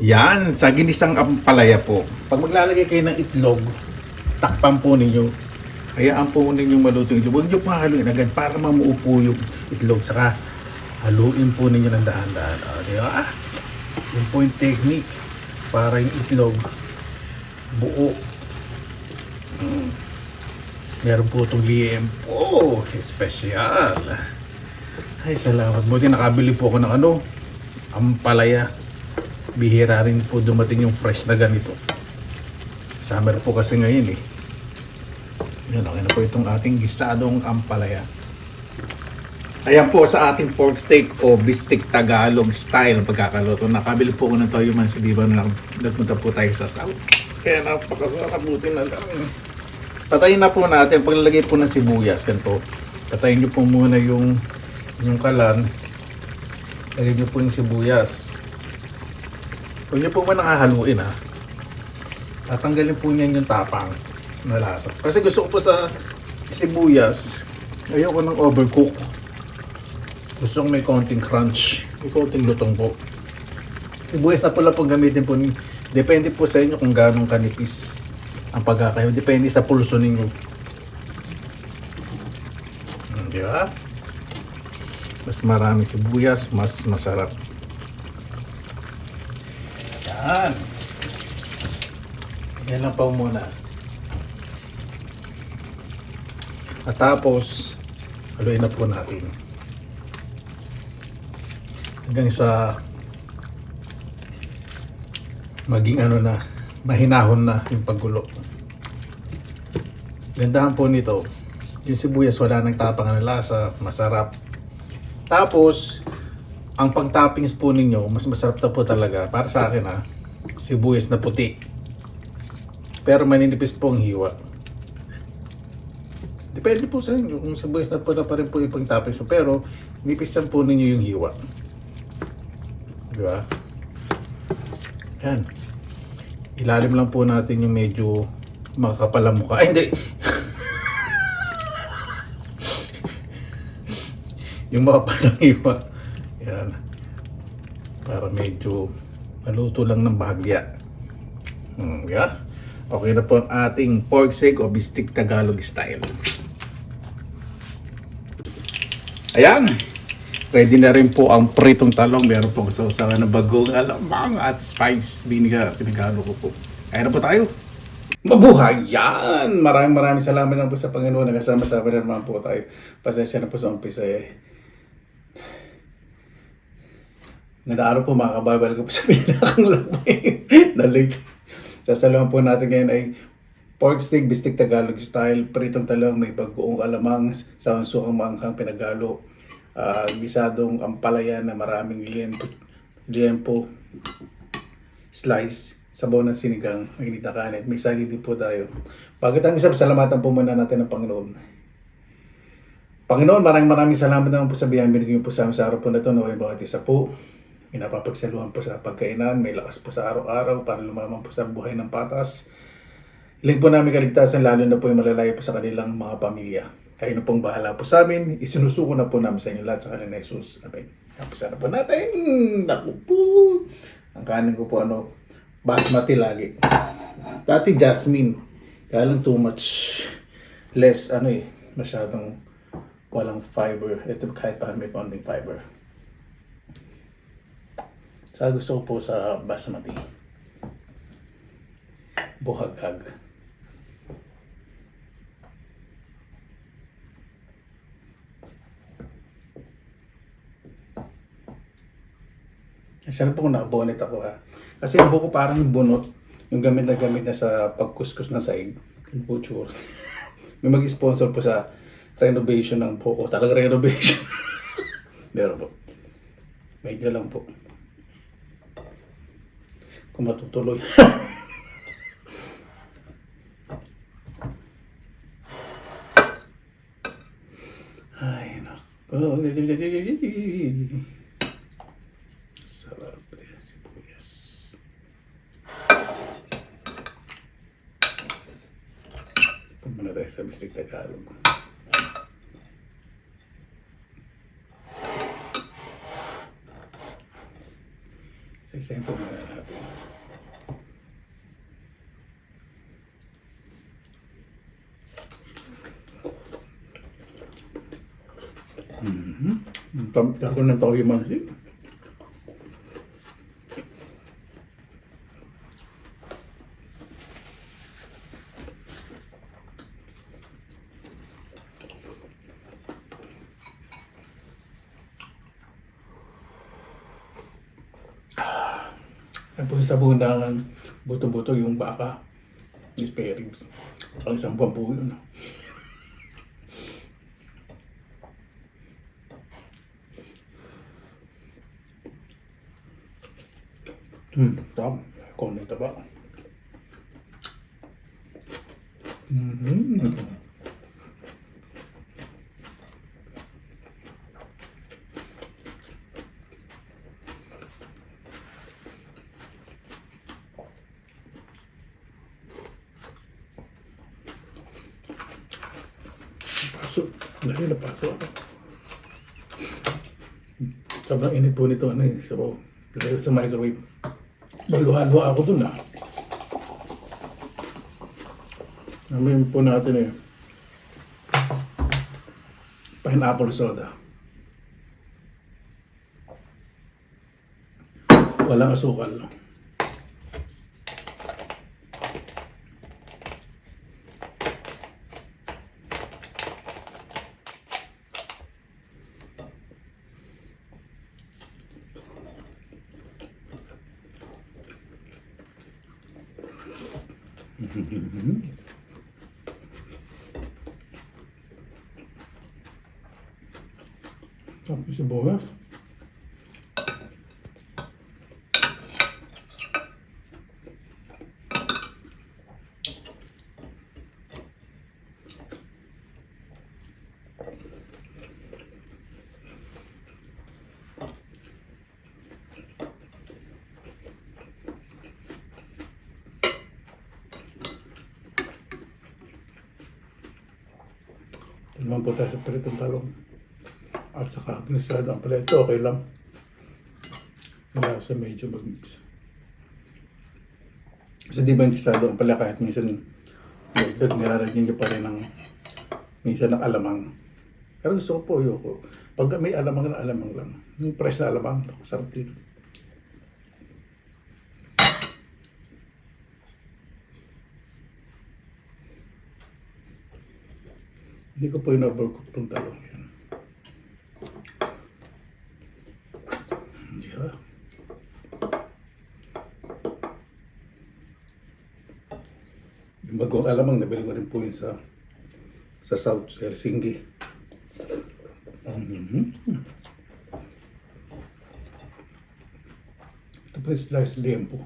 Yan, sa ginisang ampalaya po. Pag maglalagay kayo ng itlog, takpan po ninyo. Hayaan po ninyo maluto yung itlog. Huwag nyo po haluin agad para mamuo po yung itlog. Saka haluin po ninyo ng dahan-dahan. Di ba? Yung po yung technique para yung itlog buo. Meron po itong liempo. Espesyal. Ay, salamat. Buti nakabili po ako ng ampalaya. Bihira rin po dumating yung fresh na ganito. Summer po kasi ngayon eh. Yan, okay na po itong ating gisadong ampalaya. Ayan po sa ating pork steak o bistik Tagalog style pagkakaluto. Nakabili po ko ng toyo man si Diba na nagpunta po tayo sa South. Kaya napakasarap, buti na lang. Patayin na po natin paglalagay po ng sibuyas. Ganito. Patayin nyo po muna yung kalan. Lagay nyo po yung sibuyas. Huwag nyo po ba nakahaluin ha. Tatanggalin po niyan yung tapang na lasa. Kasi gusto ko po sa sibuyas, ayoko ng overcook. Gusto ko may konting crunch, may konting lutong po. Sibuyas na pula po gamitin po. Depende po sa inyo kung gano'ng kanipis ang pagkakayo. Depende sa pulso ninyo. Di ba? Mas marami sibuyas, mas masarap. Yan. Yan lang pa muna. At tapos, haluin na po natin. Hanggang sa maging mahinahon na yung paggulo. Gandahan po nito, yung sibuyas wala nang tapang na lasa, masarap. Tapos, ang pag-toppings po ninyo, mas masarap na po talaga para sa akin sibuyas na puti. Pero maninipis po ang hiwa. Depende po sa inyo kung sibuyas na puti pa rin po yung pag-toppings. Pero nipisan po ninyo yung hiwa. Diba? Yan. Ilalim lang po natin yung medyo makakapal ang mukha. Ay, hindi! Yung makapal ang hiwa. Yan. Para medyo maluto lang ng bahagya. Yeah. Okay na po ang ating pork steak o bistik Tagalog style. Ayan. Ready na rin po ang pritong talong. Meron pong sausawan ng bagong alamang at spice vinegar. Pinagalo ko po. Kaya na po tayo. Mabuhay! Yan! Maraming salamat na po sa Panginoon. Nagkasama-sama na naman po tayo. Pasensya na po sa umpisa Nadaaraw po mga kababal ko po sa pinakang lakbay na late. Sasaluhan po natin ngayon ay pork steak, bistik Tagalog style, pritong talong, may bagoong alamang, sawang-sukang maanghang pinagalo, gisadong ampalaya na maraming liempo, slice, sabaw ng sinigang, mainit na kanin, may saging din po tayo. Bakit ang isa, salamatan po muna natin ng Panginoon. Panginoon, maraming salamat naman po sa biyayang binigay po sa amin sa araw po na ito. Naway bawat isa po. Pinapapagsaluhan po sa pagkainan, may lakas po sa araw-araw para lumaman po sa buhay ng patas. Hiling po namin kaligtasan, lalo na po yung malalayo po sa kanilang mga pamilya. Kayo na pong bahala po sa amin. Isinusuko na po namin sa inyo lahat sa kanila na Jesus. Amen. Kapisan na po natin. Naku po. Ang kanin ko po basmati lagi. Dati jasmine. Kaya lang too much less masyadong walang fiber. Ito kahit pa may konting fiber. Sa gusto ko po sa basmati. Buhagag. Sana po kung nakabonet ako Kasi yung buko parang bunot. Yung gamit na sa pagkuskus na saig. Yung butcher. May mag-sponsor po sa renovation ng buko. Talaga renovation. Meron po. Medyo lang po. Kung matutuloy. Ay, naku. Sarap yan, sibuyas. Ito muna tayo sa bistik Tagalog. Isa-isahin po muna. natin. Tako ng toyo mansi. Yan po yung sabon ng buto-buto yung baka. Yung spare ribs. Pang isang buwan po yun. Tama. Konting taba. Paso. Dali na paso ako. Sobrang init po nito. Ano eh. So, dito sa microwave. Maluhalo ako dun ah. Namin po natin eh. Pineapple soda. Walang asukal. Tapos sibuyas. Naman po tayo sa pritong talong. At saka ginisada ang pala ito, okay lang. Wala sa medyo mag-mix. Kasi di ba yung gisado ang pala kahit minsan nilalagyan nyo pa rin ng minsan ng alamang. Pero gusto ko po yoko. Pag may alamang na alamang lang. Yung fresh na alamang, sarap dito. Hindi ko po yung overcook itong talong yan. Hindi ba? Yung bagong alamang, nabili ko rin po yun sa South Helsinki. Ito po yung sliced lempo.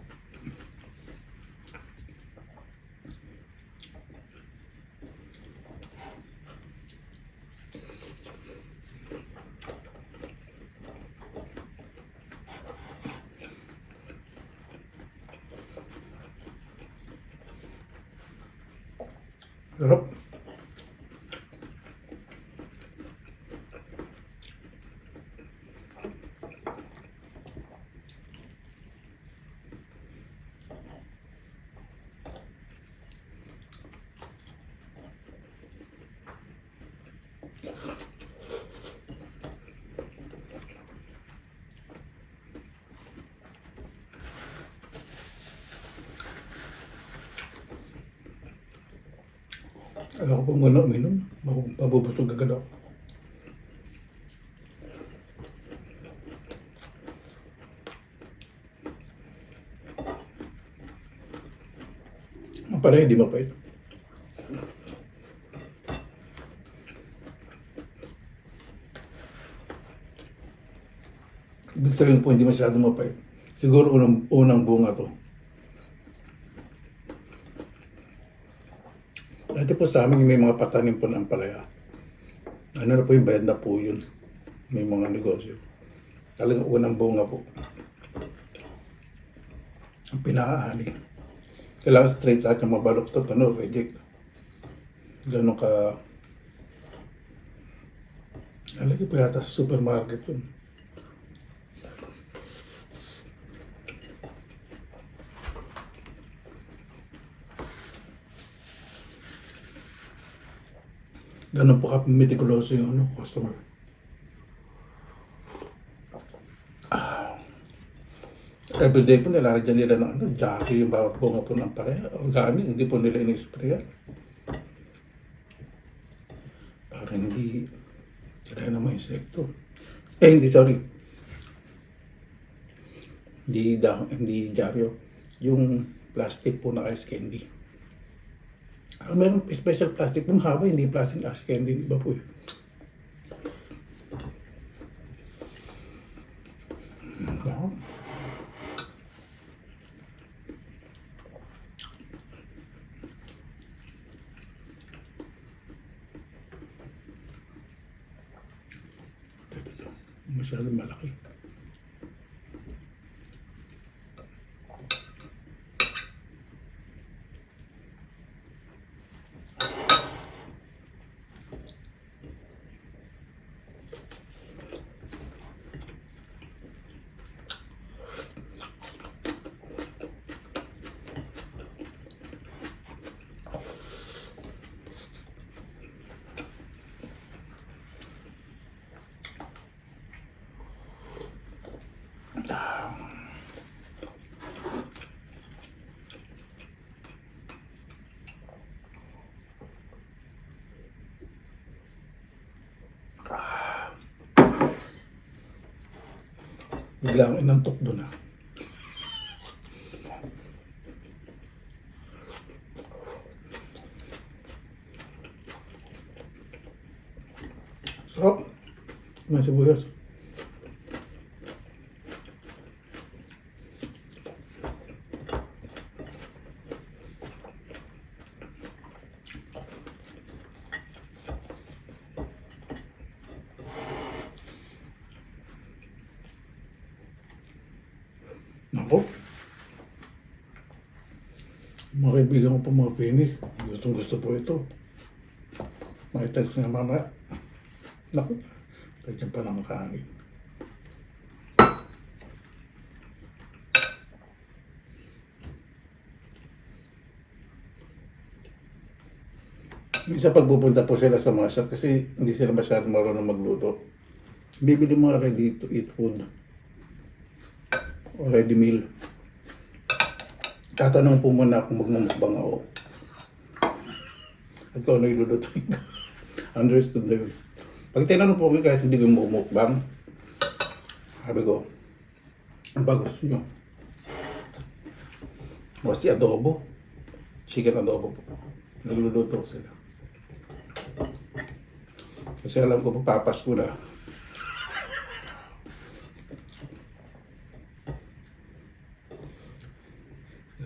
Sarap. Ako po muna uminom. Mabubusog agad ako. Ang pala hindi mapait. Ibig sabihin po hindi masyadong mapait. Siguro unang bunga to. Ito po sa amin may mga patanim po ng ampalaya. Ano na po yung bayad na po yun. May mga negosyo. Talagang unang bunga po. Ang pinakaani. Kailangan straight at yung mabaluktot, reject. Ganun ka... Nalagay po yata sa supermarket yun. Ganun po ka meticuloso yung ano, customer. Everyday po nilalagyan nila ng ano, jockey yung bawat bunga po ng pareha. Organic, hindi po nila in-sprayan. Para hindi sila ng mga insekto. Hindi, sorry. Hindi dyaryo. Yung plastic po na ice candy. Meron special plastic po mahaba, hindi plastic ice candy. Iba po yun. Wow. Masyadong malaki. Bigla akong inantok doon ah. Sarap. May sibuyas. Ako, mga kaibigan ko po mga Phoenix, gustong gusto po ito. May text nga mamaya. Naku, pwede pa lang makaangin. Minsan pagpupunta po sila sa mga shop kasi hindi sila masyadong marunong magluto. Bibili mga ready to eat food. O ready meal. Tatanong po muna kung magmumukbang ako. At kung ano ilulutuin ko. Understood na yun. Pag tinanong po ko kahit hindi ko mumukbang, sabi ko, ano ba gusto nyo? Kasi adobo. Chicken adobo po. Nagluluto ko sila. Kasi alam ko papapas ko na.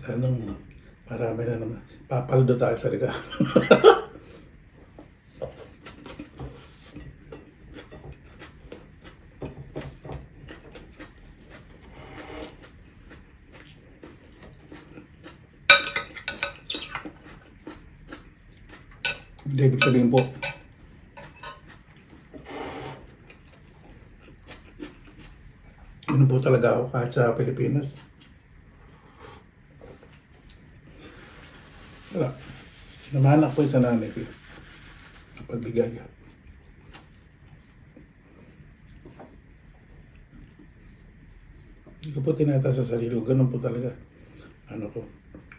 Anong marami na naman. Papaldo tayo sa liga. Hindi ibig sabihin po, ano po talaga ako kahit sa Pilipinas. Wala. Namanak po yung sa nanay ko. Pagbigay. Hindi ko po tinataas sa sarili ko. Ganun po talaga. Ano ko.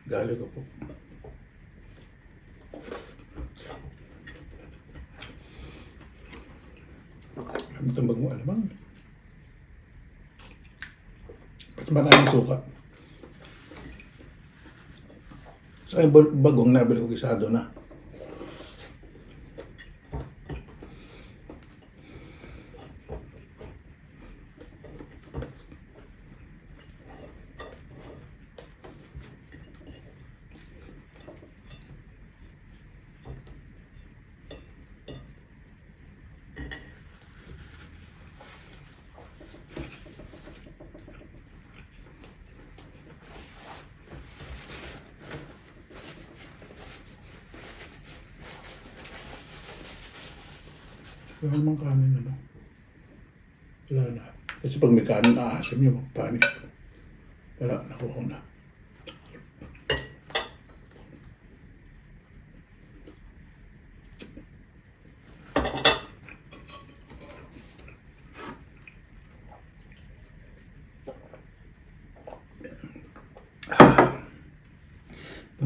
Gali ko po. Kami tambag mo alamang. Mas maraming suka. Sa bagong nabili ko gisado na. Wala namang kanin ano. Wala na. Kasi pag may kanin, aasim yung magpanik. Wala, nakuha ko na.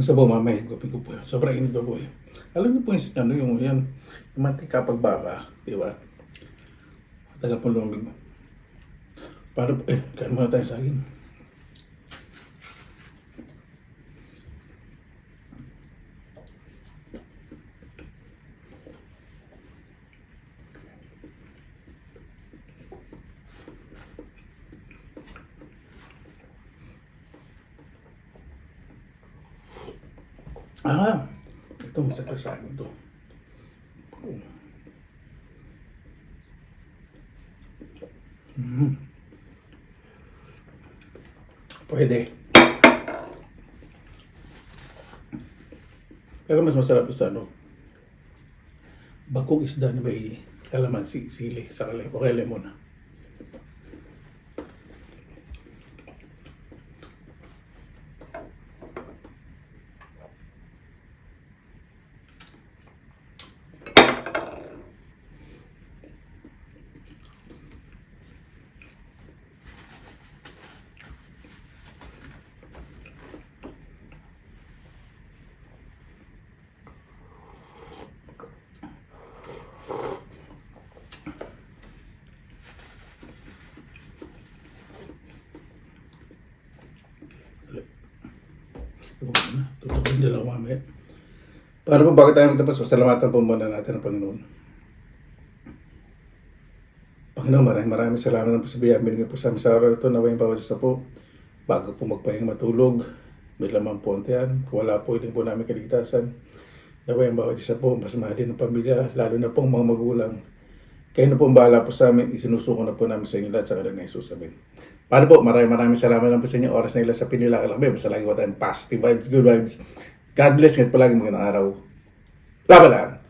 Yung sabaw mamaya, higupin ko po yun. Sobrang init pa po yun. Alam niyo po yung, ano, yung mantika pagbaka, di ba? Tagal po lumig. Para po, kain muna tayo sa akin. Ito masakit sa akin ito. Pwede. Pero mas masarap sa ano, bagong isda na may kalamansi, sili, sa o kaya lemon. Tutukin dalawa mamaya. Para po bago tayo magtapos, pasalamatan po muna natin ang Panginoon. Panginoon, maraming salamat na po sa biyaya binigay po sa amin sa araw ito. Naway ang bawat isa po. Bago po magpahinga matulog, may lamang po ang tiyan. Kung wala po, hindi po namin kaligtasan. Naway ang bawat isa po, mas mahalin ng pamilya, lalo na po ang mga magulang. Kayo na po ang bahala po sa amin. Isinusuko na po namin sa inyo lahat sa kanilang Jesus. Amen. Paano po? Maraming salamat lang po sa inyo. Oras na ilan sa pinilakalang. Basta lagi po tayong positive vibes, good vibes. God bless. Ngayon palagi magandang araw. Laban lang!